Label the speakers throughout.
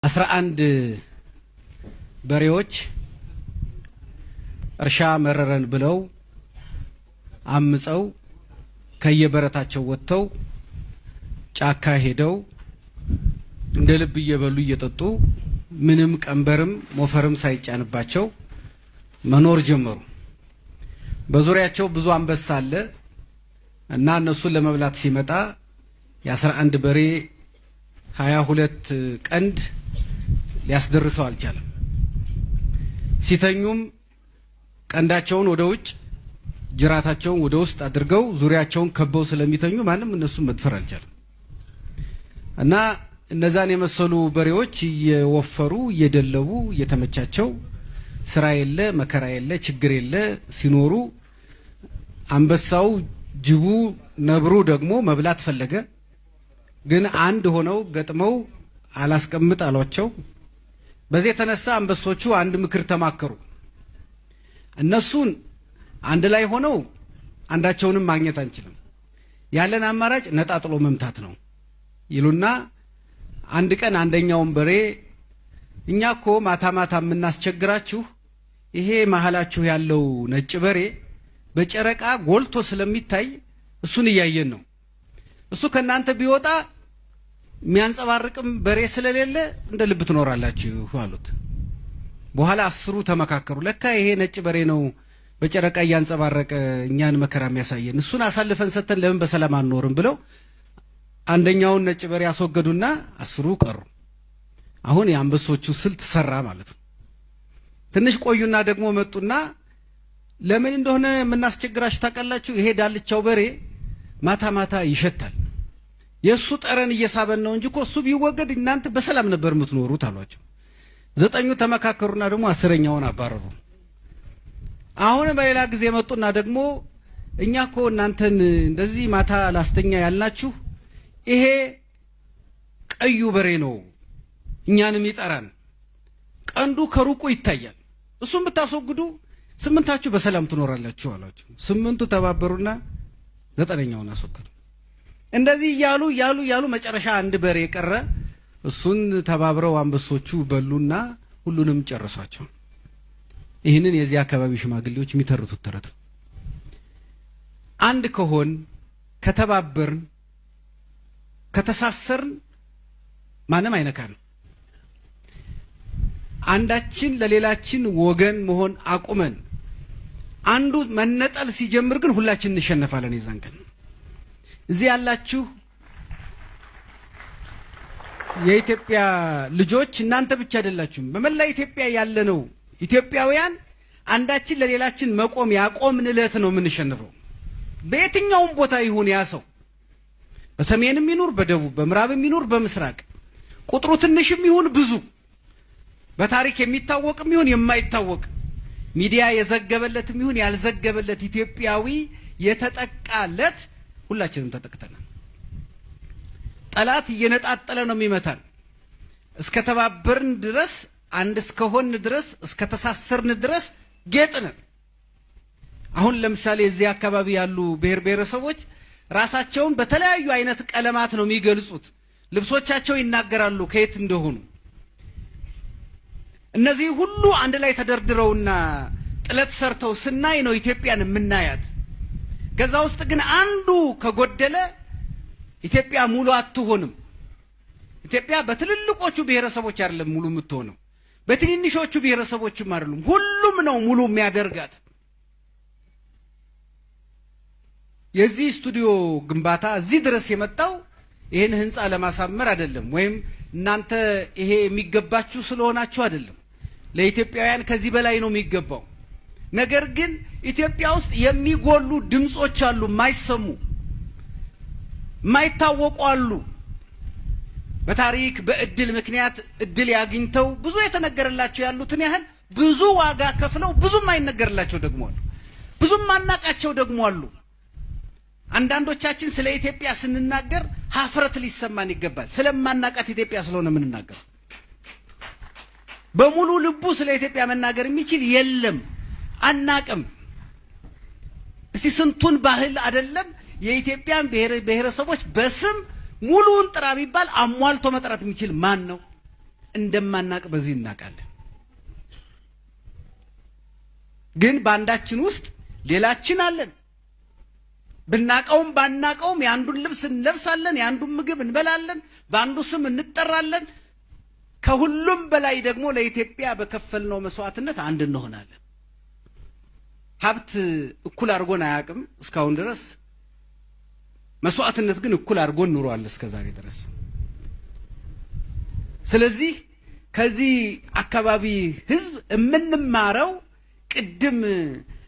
Speaker 1: 11 በሬዎች እርሻ መረረን ብለው አምፀው ከየበረታቸው ወጥተው ጫካ ሄደው እንደ ልብ እየበሉ እየጠጡ ምንም ቀንበርም ሞፈርም ሳይጫንባቸው መኖር ጀመሩ። በዙሪያቸው ብዙ አንበሳ አለ እና እነሱን ለመብላት ሲመጣ የ11 በሬ 22 ቀንድ ሊያስደርሰው አልቻለም። ሲተኙም ቀንዳቸውን ወደ ውጭ ጅራታቸውን ወደ ውስጥ አድርገው ዙሪያቸውን ከበው ስለሚተኙ ማንም እነሱን መድፈር አልቻለም እና እነዛን የመሰሉ በሬዎች እየወፈሩ እየደለቡ እየተመቻቸው ስራ የለ መከራ የለ ችግር የለ ሲኖሩ አንበሳው ጅቡ ነብሩ ደግሞ መብላት ፈለገ። ግን አንድ ሆነው ገጥመው አላስቀምጥ አሏቸው። በዚህ የተነሳ አንበሶቹ አንድ ምክር ተማከሩ። እነሱን አንድ ላይ ሆነው አንዳቸውንም ማግኘት አንችልም፣ ያለን አማራጭ ነጣጥሎ መምታት ነው ይሉና አንድ ቀን አንደኛውን በሬ እኛኮ ማታ ማታ የምናስቸግራችሁ ይሄ መሐላችሁ ያለው ነጭ በሬ በጨረቃ ጎልቶ ስለሚታይ እሱን እያየን ነው። እሱ ከናንተ ቢወጣ የሚያንጸባርቅም በሬ ስለሌለ እንደ ልብ ትኖራላችሁ አሉት። በኋላ 10 ተመካከሩ። ለካ ይሄ ነጭ በሬ ነው በጨረቃ እያንጸባረቀ እኛን መከራ የሚያሳየን፣ እሱን አሳልፈን ሰተን ለምን በሰላም አንኖርም ብለው አንደኛውን ነጭ በሬ አስወገዱና 10 ቀሩ። አሁን የአንበሶቹ ስልት ሰራ ማለት ነው። ትንሽ ቆዩና ደግሞ መጡና ለምን እንደሆነ የምናስቸግራችሁ ታውቃላችሁ? ይሄ ዳልቻው በሬ ማታ ማታ ይሸታል፣ የሱ ጠረን እየሳበን ነው እንጂ እኮ እሱ ቢወገድ እናንተ በሰላም ነበር የምትኖሩት አሏቸው። 9 ተመካከሩና ደግሞ 10ኛውን አባረሩ። አሁን በሌላ ጊዜ መጡና ደግሞ እኛ እኮ እናንተን እንደዚህ ማታ ላስተኛ ያልናችሁ ይሄ ቀዩ በሬ ነው እኛንም ይጠራን፣ ቀንዱ ከሩቁ ይታያል፣ እሱን ብታስወግዱ 8ታችሁ በሰላም ትኖራላችሁ አሏቸው። 8ቱ ተባበሩና 9ኛውን አስወገዱ። እንደዚህ ያሉ መጨረሻ አንድ በሬ ቀረ። እሱን ተባብረው አንበሶቹ በሉና ሁሉንም ጨረሷቸው። ይህንን የዚህ አካባቢ ሽማግሌዎች የሚተርቱት ተረት ነው። አንድ ከሆን ከተባበርን ከተሳሰርን ማንም አይነካን። አንዳችን ለሌላችን ወገን መሆን አቁመን አንዱ መነጠል ሲጀምር ግን ሁላችን እንሸነፋለን። የዛን ቀን እዚህ ያላችሁ የኢትዮጵያ ልጆች እናንተ ብቻ አይደላችሁም። በመላ ኢትዮጵያ ያለነው ኢትዮጵያውያን አንዳችን ለሌላችን መቆም ያቆምን ዕለት ነው የምንሸነፈው። በየትኛውም ቦታ ይሁን ያ ሰው በሰሜንም ይኑር በደቡብ በምዕራብም ይኑር በምስራቅ ቁጥሩ ትንሽም ይሁን ብዙ በታሪክ የሚታወቅም ይሁን የማይታወቅ ሚዲያ የዘገበለትም ይሁን ያልዘገበለት ኢትዮጵያዊ የተጠቃለት ሁላችንም ተጠቅተናል። ጠላት እየነጣጠለ ነው የሚመታን። እስከ ተባበርን ድረስ አንድ እስከሆን ድረስ እስከ ተሳሰርን ድረስ ጌጥነን። አሁን ለምሳሌ እዚህ አካባቢ ያሉ ብሔር ብሔረሰቦች ራሳቸውን በተለያዩ አይነት ቀለማት ነው የሚገልጹት። ልብሶቻቸው ይናገራሉ ከየት እንደሆኑ። እነዚህ ሁሉ አንድ ላይ ተደርድረውና ጥለት ሰርተው ስናይ ነው ኢትዮጵያን የምናያት። ከዛ ውስጥ ግን አንዱ ከጎደለ ኢትዮጵያ ሙሉ አትሆንም። ኢትዮጵያ በትልልቆቹ ብሔረሰቦች አይደለም ሙሉ የምትሆነው፣ በትንንሾቹ ብሔረሰቦችም አይደሉም። ሁሉም ነው ሙሉ የሚያደርጋት። የዚህ ስቱዲዮ ግንባታ እዚህ ድረስ የመጣው ይሄን ህንጻ ለማሳመር አይደለም፣ ወይም እናንተ ይሄ የሚገባችሁ ስለሆናችሁ አይደለም። ለኢትዮጵያውያን ከዚህ በላይ ነው የሚገባው። ነገር ግን ኢትዮጵያ ውስጥ የሚጎሉ ድምጾች አሉ፣ የማይሰሙ የማይታወቁ አሉ። በታሪክ በእድል ምክንያት እድል ያግኝተው ብዙ የተነገረላቸው ያሉትን ያህል ብዙ ዋጋ ከፍለው ብዙ የማይነገርላቸው ደግሞ አሉ፣ ብዙ ማናቃቸው ደግሞ አሉ። አንዳንዶቻችን ስለ ኢትዮጵያ ስንናገር ሀፍረት ሊሰማን ይገባል። ስለማናቃት ኢትዮጵያ ስለሆነ የምንናገር። በሙሉ ልቡ ስለ ኢትዮጵያ መናገር የሚችል የለም፣ አናቅም። እስቲ ስንቱን ባህል አይደለም የኢትዮጵያን ብሔረሰቦች በስም ሙሉውን ጥራ ቢባል አሟልቶ መጥራት የሚችል ማን ነው? እንደማናቅ በዚህ እናቃለን። ግን ባንዳችን ውስጥ ሌላችን አለን። ብናቀውም ባናቀውም ያንዱን ልብስ እንለብሳለን፣ ያንዱን ምግብ እንበላለን፣ ባንዱ ስም እንጠራለን። ከሁሉም በላይ ደግሞ ለኢትዮጵያ በከፈልነው መስዋዕትነት አንድ እንሆናለን። ሀብት እኩል አድርጎን አያውቅም እስካሁን ድረስ። መስዋዕትነት ግን እኩል አድርጎን ኑሯል እስከዛሬ ድረስ። ስለዚህ ከዚህ አካባቢ ህዝብ የምንማረው ቅድም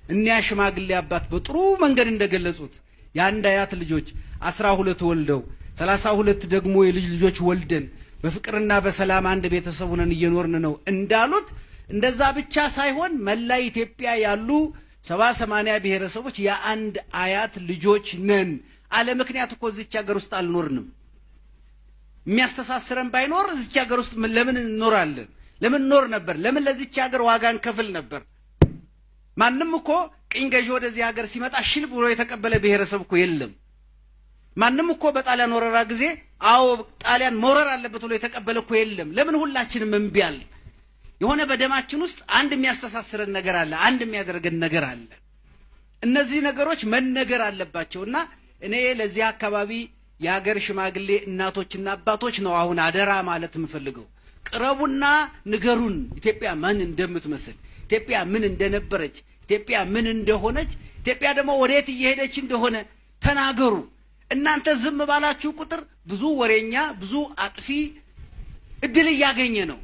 Speaker 1: እኒያ ሽማግሌ አባት በጥሩ መንገድ እንደገለጹት የአንድ አያት ልጆች 12 ወልደው 32 ደግሞ የልጅ ልጆች ወልደን በፍቅርና በሰላም አንድ ቤተሰብ ሆነን እየኖርን ነው እንዳሉት እንደዛ ብቻ ሳይሆን መላ ኢትዮጵያ ያሉ 70-80 ብሔረሰቦች የአንድ አያት ልጆች ነን። አለ ምክንያት እኮ እዚች ሀገር ውስጥ አልኖርንም። የሚያስተሳስረን ባይኖር እዚች ሀገር ውስጥ ለምን እንኖራለን? ለምን ኖር ነበር? ለምን ለዚች ሀገር ዋጋን ከፍል ነበር? ማንም እኮ ቅኝ ገዢ ወደዚህ ሀገር ሲመጣ ሽል ብሎ የተቀበለ ብሔረሰብ እኮ የለም። ማንም እኮ በጣሊያን ወረራ ጊዜ አዎ ጣሊያን መውረር አለበት ብሎ የተቀበለ እኮ የለም። ለምን ሁላችንም እምቢ አለ? የሆነ በደማችን ውስጥ አንድ የሚያስተሳስረን ነገር አለ፣ አንድ የሚያደርገን ነገር አለ። እነዚህ ነገሮች መነገር አለባቸውና እኔ ለዚህ አካባቢ የሀገር ሽማግሌ እናቶችና አባቶች ነው አሁን አደራ ማለት የምፈልገው። ቅረቡና ንገሩን ኢትዮጵያ ማን እንደምትመስል፣ ኢትዮጵያ ምን እንደነበረች፣ ኢትዮጵያ ምን እንደሆነች፣ ኢትዮጵያ ደግሞ ወዴት እየሄደች እንደሆነ ተናገሩ። እናንተ ዝም ባላችሁ ቁጥር ብዙ ወሬኛ ብዙ አጥፊ እድል እያገኘ ነው።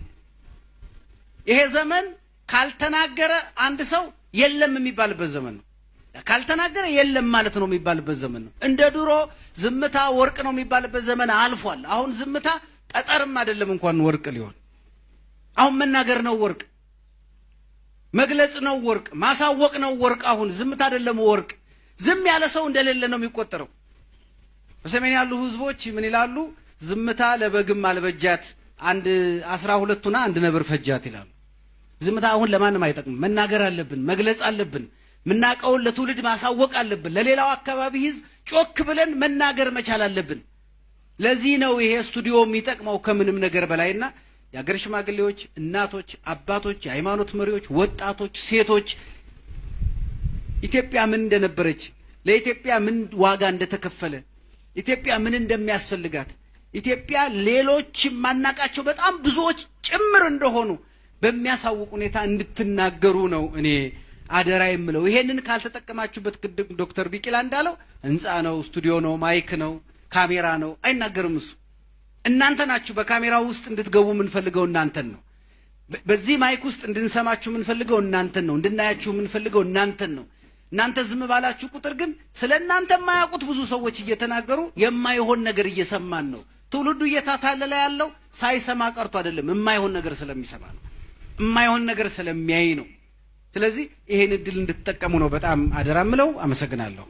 Speaker 1: ይሄ ዘመን ካልተናገረ አንድ ሰው የለም የሚባልበት ዘመን ነው። ካልተናገረ የለም ማለት ነው የሚባልበት ዘመን ነው። እንደ ድሮ ዝምታ ወርቅ ነው የሚባልበት ዘመን አልፏል። አሁን ዝምታ ጠጠርም አይደለም እንኳን ወርቅ ሊሆን። አሁን መናገር ነው ወርቅ፣ መግለጽ ነው ወርቅ፣ ማሳወቅ ነው ወርቅ። አሁን ዝምታ አይደለም ወርቅ። ዝም ያለ ሰው እንደሌለ ነው የሚቆጠረው። በሰሜን ያሉ ህዝቦች ምን ይላሉ? ዝምታ ለበግም አልበጃት፣ አንድ 12ቱና አንድ ነብር ፈጃት ይላሉ። ዝምታ አሁን ለማንም አይጠቅም። መናገር አለብን፣ መግለጽ አለብን፣ ምናቀውን ለትውልድ ማሳወቅ አለብን። ለሌላው አካባቢ ህዝብ ጮክ ብለን መናገር መቻል አለብን። ለዚህ ነው ይሄ ስቱዲዮ የሚጠቅመው ከምንም ነገር በላይና የሀገር ሽማግሌዎች፣ እናቶች፣ አባቶች፣ የሃይማኖት መሪዎች፣ ወጣቶች፣ ሴቶች ኢትዮጵያ ምን እንደነበረች፣ ለኢትዮጵያ ምን ዋጋ እንደተከፈለ፣ ኢትዮጵያ ምን እንደሚያስፈልጋት፣ ኢትዮጵያ ሌሎች ማናቃቸው በጣም ብዙዎች ጭምር እንደሆኑ በሚያሳውቅ ሁኔታ እንድትናገሩ ነው እኔ አደራ የምለው። ይሄንን ካልተጠቀማችሁበት ቅድም ዶክተር ቢቂላ እንዳለው ህንጻ ነው፣ ስቱዲዮ ነው፣ ማይክ ነው፣ ካሜራ ነው፣ አይናገርም እሱ። እናንተ ናችሁ በካሜራው ውስጥ እንድትገቡ የምንፈልገው እናንተን ነው። በዚህ ማይክ ውስጥ እንድንሰማችሁ የምንፈልገው እናንተን ነው። እንድናያችሁ የምንፈልገው እናንተን ነው። እናንተ ዝም ባላችሁ ቁጥር ግን ስለ እናንተ የማያውቁት ብዙ ሰዎች እየተናገሩ የማይሆን ነገር እየሰማን ነው። ትውልዱ እየታታለለ ያለው ሳይሰማ ቀርቶ አይደለም፣ የማይሆን ነገር ስለሚሰማ ነው፣ የማይሆን ነገር ስለሚያይ ነው። ስለዚህ ይሄን እድል እንድትጠቀሙ ነው በጣም አደራ ምለው። አመሰግናለሁ።